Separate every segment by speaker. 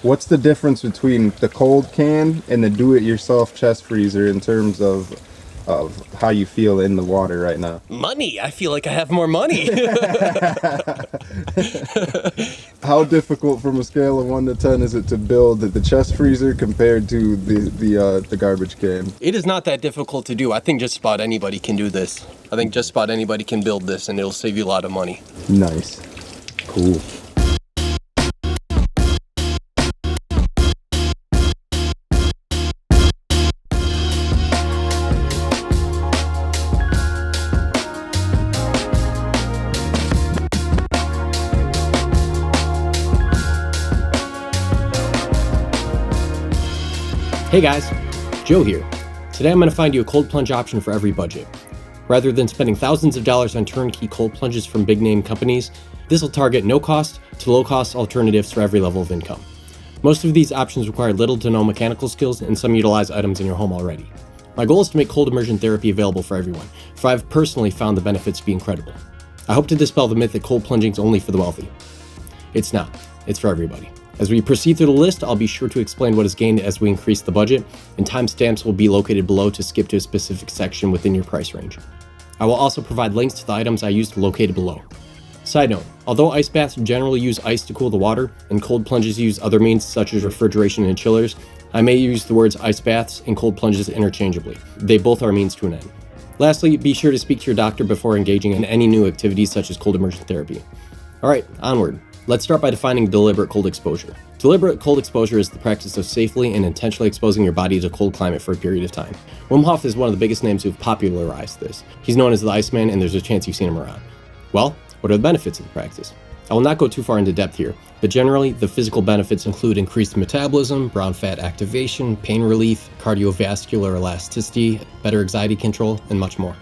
Speaker 1: What's the difference between the cold can and the do-it-yourself chest freezer in terms of how you feel in the water right now?
Speaker 2: Money. I feel like I have more money.
Speaker 1: How difficult from a scale of 1 to 10 is it to build the chest freezer compared to the garbage can?
Speaker 2: It is not that difficult to do. I think just about anybody can do this. I think just about anybody can build this, and it'll save you a lot of money.
Speaker 1: Nice. Cool.
Speaker 3: Hey guys, Joe here. Today I'm going to find you a cold plunge option for every budget. Rather than spending thousands of dollars on turnkey cold plunges from big name companies, this will target no cost to low cost alternatives for every level of income. Most of these options require little to no mechanical skills, and some utilize items in your home already. My goal is to make cold immersion therapy available for everyone, for I've personally found the benefits to be incredible. I hope to dispel the myth that cold plunging is only for the wealthy. It's not. It's for everybody. As we proceed through the list, I'll be sure to explain what is gained as we increase the budget, and timestamps will be located below to skip to a specific section within your price range. I will also provide links to the items I used located below. Side note, although ice baths generally use ice to cool the water, and cold plunges use other means such as refrigeration and chillers, I may use the words ice baths and cold plunges interchangeably. They both are means to an end. Lastly, be sure to speak to your doctor before engaging in any new activities such as cold immersion therapy. Alright, onward. Let's start by defining deliberate cold exposure. Deliberate cold exposure is the practice of safely and intentionally exposing your body to a cold climate for a period of time. Wim Hof is one of the biggest names who've popularized this. He's known as the Iceman, and there's a chance you've seen him around. Well, what are the benefits of the practice? I will not go too far into depth here, but generally, the physical benefits include increased metabolism, brown fat activation, pain relief, cardiovascular elasticity, better anxiety control, and much more.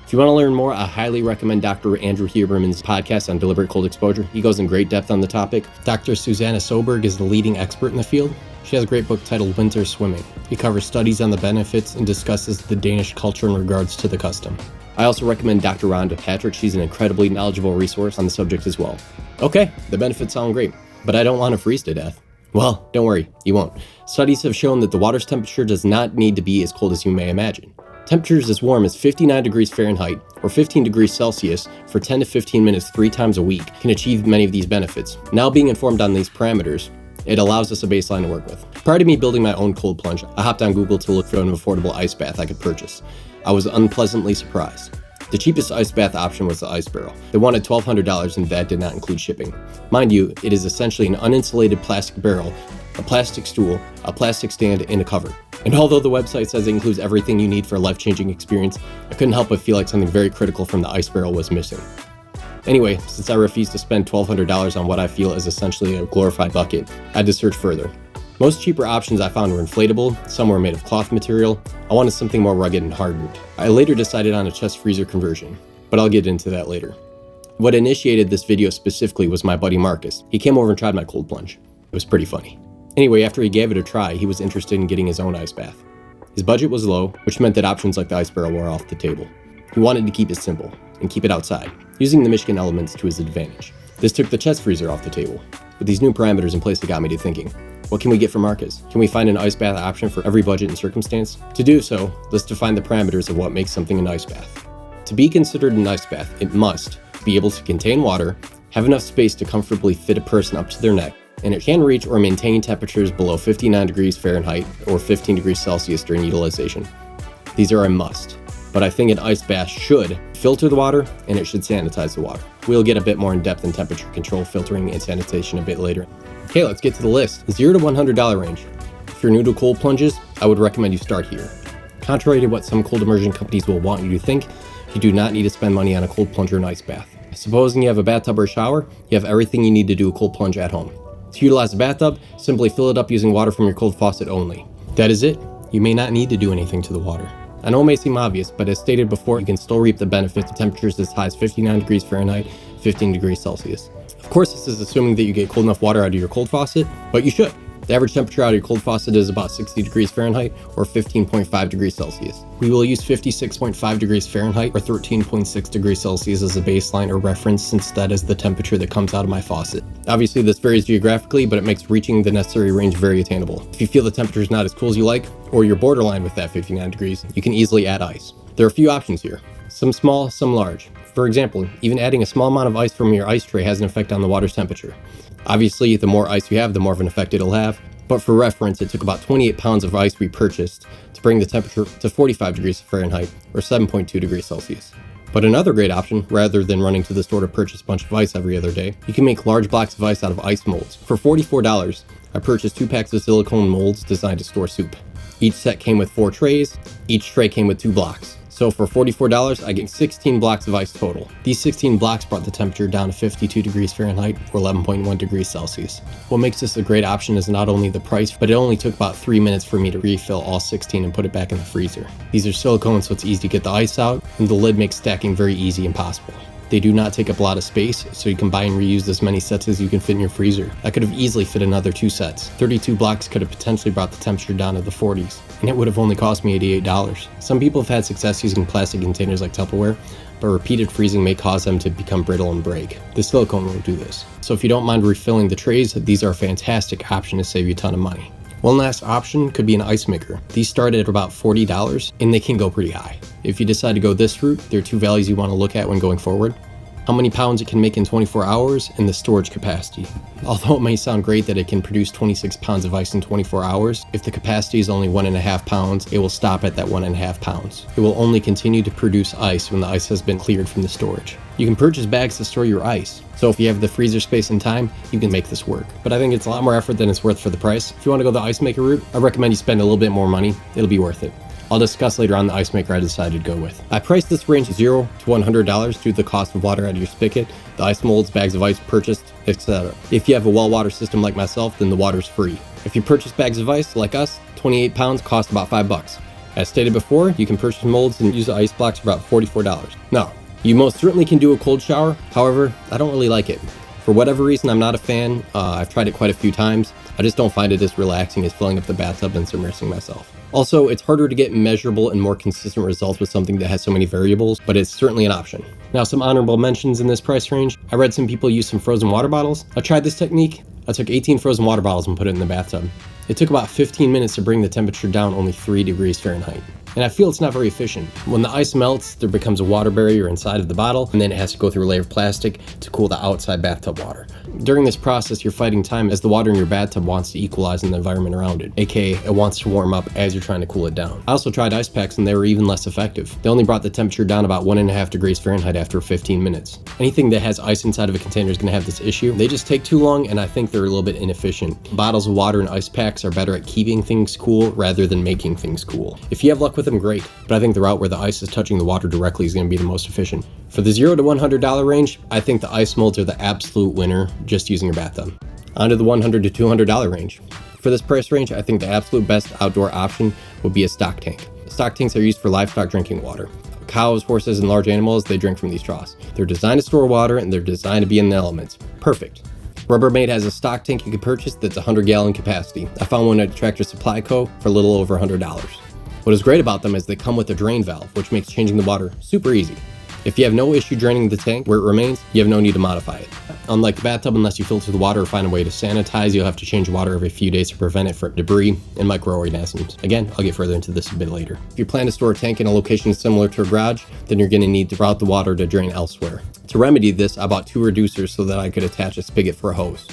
Speaker 3: If you want to learn more, I highly recommend Dr. Andrew Huberman's podcast on deliberate cold exposure. He goes in great depth on the topic. Dr. Susanna Søberg is the leading expert in the field. She has a great book titled Winter Swimming. He covers studies on the benefits and discusses the Danish culture in regards to the custom. I also recommend Dr. Rhonda Patrick. She's an incredibly knowledgeable resource on the subject as well. Okay, the benefits sound great, but I don't want to freeze to death. Well, don't worry, you won't. Studies have shown that the water's temperature does not need to be as cold as you may imagine. Temperatures as warm as 59 degrees Fahrenheit or 15 degrees Celsius for 10 to 15 minutes 3 times a week can achieve many of these benefits. Now being informed on these parameters, it allows us a baseline to work with. Prior to me building my own cold plunge, I hopped on Google to look for an affordable ice bath I could purchase. I was unpleasantly surprised. The cheapest ice bath option was the ice barrel. They wanted $1,200 and that did not include shipping. Mind you, it is essentially an uninsulated plastic barrel, a plastic stool, a plastic stand, and a cover. And although the website says it includes everything you need for a life-changing experience, I couldn't help but feel like something very critical from the ice barrel was missing. Anyway, since I refused to spend $1,200 on what I feel is essentially a glorified bucket, I had to search further. Most cheaper options I found were inflatable, some were made of cloth material. I wanted something more rugged and hardened. I later decided on a chest freezer conversion, but I'll get into that later. What initiated this video specifically was my buddy Marcus. He came over and tried my cold plunge. It was pretty funny. Anyway, after he gave it a try, he was interested in getting his own ice bath. His budget was low, which meant that options like the ice barrel were off the table. He wanted to keep it simple and keep it outside, using the Michigan elements to his advantage. This took the chest freezer off the table. With these new parameters in place, it got me to thinking, what can we get for Marcus? Can we find an ice bath option for every budget and circumstance? To do so, let's define the parameters of what makes something an ice bath. To be considered an ice bath, it must be able to contain water, have enough space to comfortably fit a person up to their neck, and it can reach or maintain temperatures below 59 degrees Fahrenheit or 15 degrees Celsius during utilization. These are a must, but I think an ice bath should filter the water and it should sanitize the water. We'll get a bit more in depth in temperature control, filtering, and sanitation a bit later. Okay, let's get to the list. $0 to $100 range. If you're new to cold plunges, I would recommend you start here. Contrary to what some cold immersion companies will want you to think, you do not need to spend money on a cold plunge or an ice bath. Supposing you have a bathtub or shower, you have everything you need to do a cold plunge at home. To utilize a bathtub, simply fill it up using water from your cold faucet only. That is it. You may not need to do anything to the water. I know it may seem obvious, but as stated before, you can still reap the benefits of temperatures as high as 59 degrees Fahrenheit, 15 degrees Celsius. Of course, this is assuming that you get cold enough water out of your cold faucet, but you should. The average temperature out of your cold faucet is about 60 degrees Fahrenheit or 15.5 degrees Celsius. We will use 56.5 degrees Fahrenheit or 13.6 degrees Celsius as a baseline or reference, since that is the temperature that comes out of my faucet. Obviously this varies geographically, but it makes reaching the necessary range very attainable. If you feel the temperature is not as cool as you like, or you're borderline with that 59 degrees, you can easily add ice. There are a few options here. Some small, some large. For example, even adding a small amount of ice from your ice tray has an effect on the water's temperature. Obviously, the more ice you have, the more of an effect it'll have. But for reference, it took about 28 pounds of ice we purchased to bring the temperature to 45 degrees Fahrenheit or 7.2 degrees Celsius. But another great option, rather than running to the store to purchase a bunch of ice every other day, you can make large blocks of ice out of ice molds. For $44, I purchased 2 packs of silicone molds designed to store soup. Each set came with 4 trays. Each tray came with 2 blocks. So for $44, I get 16 blocks of ice total. These 16 blocks brought the temperature down to 52 degrees Fahrenheit or 11.1 degrees Celsius. What makes this a great option is not only the price, but it only took about 3 minutes for me to refill all 16 and put it back in the freezer. These are silicone, so it's easy to get the ice out, and the lid makes stacking very easy and possible. They do not take up a lot of space, so you can buy and reuse as many sets as you can fit in your freezer. I could have easily fit another 2 sets. 32 blocks could have potentially brought the temperature down to the 40s, and it would have only cost me $88. Some people have had success using plastic containers like Tupperware, but repeated freezing may cause them to become brittle and break. The silicone won't do this. So if you don't mind refilling the trays, these are a fantastic option to save you a ton of money. One last option could be an ice maker. These start at about $40 and they can go pretty high. If you decide to go this route, there are 2 values you want to look at when going forward. How many pounds it can make in 24 hours and the storage capacity. Although it may sound great that it can produce 26 pounds of ice in 24 hours, if the capacity is only 1.5 pounds, it will stop at that 1.5 pounds. It will only continue to produce ice when the ice has been cleared from the storage. You can purchase bags to store your ice, so if you have the freezer space and time, you can make this work. But I think it's a lot more effort than it's worth for the price. If you want to go the ice maker route, I recommend you spend a little bit more money. It'll be worth it. I'll discuss later on the ice maker I decided to go with. I priced this range $0 to $100 due to the cost of water out of your spigot, the ice molds, bags of ice purchased, etc. If you have a well water system like myself, then the water's free. If you purchase bags of ice like us, 28 pounds cost about $5. As stated before, you can purchase molds and use the ice blocks for about $44. Now, you most certainly can do a cold shower. However, I don't really like it. For whatever reason, I'm not a fan. I've tried it quite a few times. I just don't find it as relaxing as filling up the bathtub and submersing myself. Also, it's harder to get measurable and more consistent results with something that has so many variables, but it's certainly an option. Now, some honorable mentions in this price range. I read some people use some frozen water bottles. I tried this technique. I took 18 frozen water bottles and put it in the bathtub. It took about 15 minutes to bring the temperature down only 3 degrees Fahrenheit. And I feel it's not very efficient. When the ice melts, there becomes a water barrier inside of the bottle, and then it has to go through a layer of plastic to cool the outside bathtub water. During this process, you're fighting time as the water in your bathtub wants to equalize in the environment around it, aka it wants to warm up as you're trying to cool it down. I also tried ice packs and they were even less effective. They only brought the temperature down about 1.5 degrees Fahrenheit after 15 minutes. Anything that has ice inside of a container is going to have this issue. They just take too long, and I think they're a little bit inefficient. Bottles of water and ice packs are better at keeping things cool rather than making things cool. If you have luck with them, great, but I think the route where the ice is touching the water directly is going to be the most efficient. For the $0 to $100 range, I think the ice molds are the absolute winner just using your bathtub. On to the $100 to $200 range. For this price range, I think the absolute best outdoor option would be a stock tank. Stock tanks are used for livestock drinking water. Cows, horses, and large animals, they drink from these troughs. They're designed to store water and they're designed to be in the elements. Perfect. Rubbermaid has a stock tank you can purchase that's 100-gallon capacity. I found one at Tractor Supply Co. for a little over $100. What is great about them is they come with a drain valve, which makes changing the water super easy. If you have no issue draining the tank where it remains, you have no need to modify it. Unlike the bathtub, unless you filter the water or find a way to sanitize, you'll have to change water every few days to prevent it from debris and microorganisms. Again, I'll get further into this a bit later. If you plan to store a tank in a location similar to a garage, then you're going to need to route the water to drain elsewhere. To remedy this, I bought 2 reducers so that I could attach a spigot for a hose.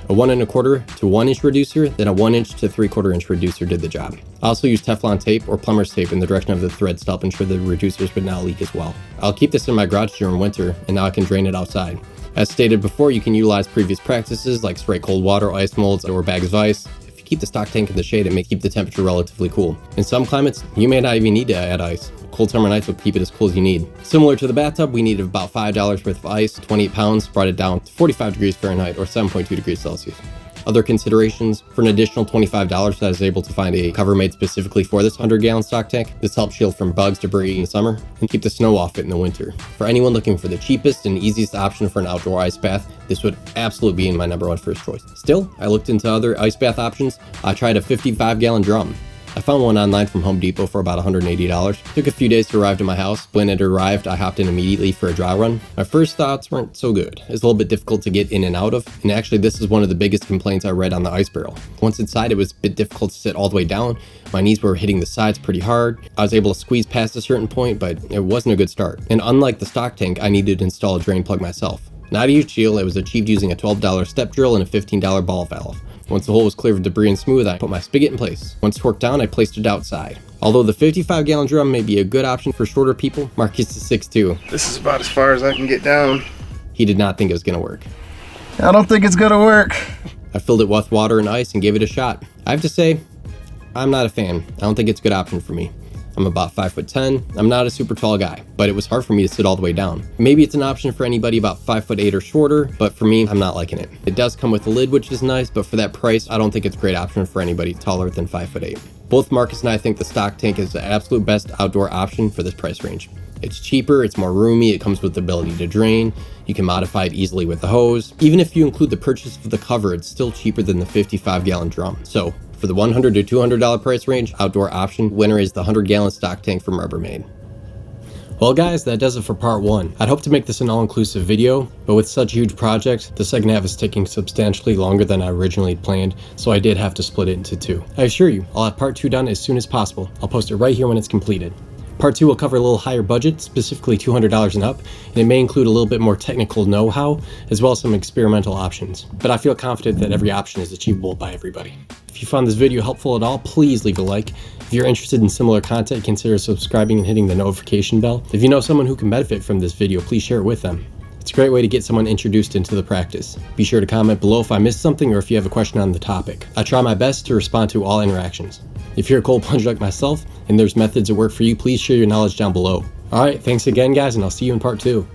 Speaker 3: A 1 1/4 to 1 inch reducer, then a 1 inch to 3/4 inch reducer did the job. I also used Teflon tape or plumber's tape in the direction of the threads to help ensure the reducers would not leak as well. I'll keep this in my garage during winter, and now I can drain it outside. As stated before, you can utilize previous practices like spray cold water, ice molds, or bags of ice. If you keep the stock tank in the shade, it may keep the temperature relatively cool. In some climates, you may not even need to add ice. Cold summer nights will keep it as cool as you need. Similar to the bathtub, we needed about $5 worth of ice, 28 pounds, brought it down to 45 degrees Fahrenheit or 7.2 degrees Celsius. Other considerations: for an additional $25, I was able to find a cover made specifically for this 100-gallon stock tank. This helps shield from bugs, debris in the summer, and keep the snow off it in the winter. For anyone looking for the cheapest and easiest option for an outdoor ice bath, this would absolutely be my #1 first choice. Still, I looked into other ice bath options. I tried a 55-gallon drum. I found one online from Home Depot for about $180. Took a few days to arrive to my house. When it arrived, I hopped in immediately for a dry run. My first thoughts weren't so good. It's a little bit difficult to get in and out of, and actually this is one of the biggest complaints I read on the ice barrel. Once inside, it was a bit difficult to sit all the way down. My knees were hitting the sides pretty hard. I was able to squeeze past a certain point, but it wasn't a good start. And unlike the stock tank, I needed to install a drain plug myself. Not a huge deal. It was achieved using a $12 step drill and a $15 ball valve. Once the hole was clear of debris and smooth, I put my spigot in place. Once torqued down, I placed it outside. Although the 55-gallon drum may be a good option for shorter people, Marcus is 6'2".
Speaker 1: This is about as far as I can get down.
Speaker 3: He did not think it was gonna work.
Speaker 1: I don't think it's gonna work.
Speaker 3: I filled it with water and ice and gave it a shot. I have to say, I'm not a fan. I don't think it's a good option for me. I'm about 5'10". I'm not a super tall guy, but it was hard for me to sit all the way down. Maybe it's an option for anybody about 5'8" or shorter, but for me, I'm not liking it. It does come with a lid, which is nice, but for that price, I don't think it's a great option for anybody taller than 5'8". Both Marcus and I think the stock tank is the absolute best outdoor option for this price range. It's cheaper, it's more roomy, it comes with the ability to drain, you can modify it easily with the hose. Even if you include the purchase of the cover, it's still cheaper than the 55-gallon drum. So, for the $100 to $200 price range, outdoor option, winner is the 100-gallon stock tank from Rubbermaid. Well guys, that does it for part 1. I'd hope to make this an all-inclusive video, but with such a huge project, the second half is taking substantially longer than I originally planned, so I did have to split it into 2. I assure you, I'll have part 2 done as soon as possible. I'll post it right here when it's completed. Part 2 will cover a little higher budget, specifically $200 and up, and it may include a little bit more technical know-how, as well as some experimental options. But I feel confident that every option is achievable by everybody. If you found this video helpful at all, please leave a like. If you're interested in similar content, consider subscribing and hitting the notification bell. If you know someone who can benefit from this video, please share it with them. It's a great way to get someone introduced into the practice. Be sure to comment below if I missed something or if you have a question on the topic. I try my best to respond to all interactions. If you're a cold plunger like myself and there's methods that work for you, please share your knowledge down below. Alright, thanks again guys, and I'll see you in part 2.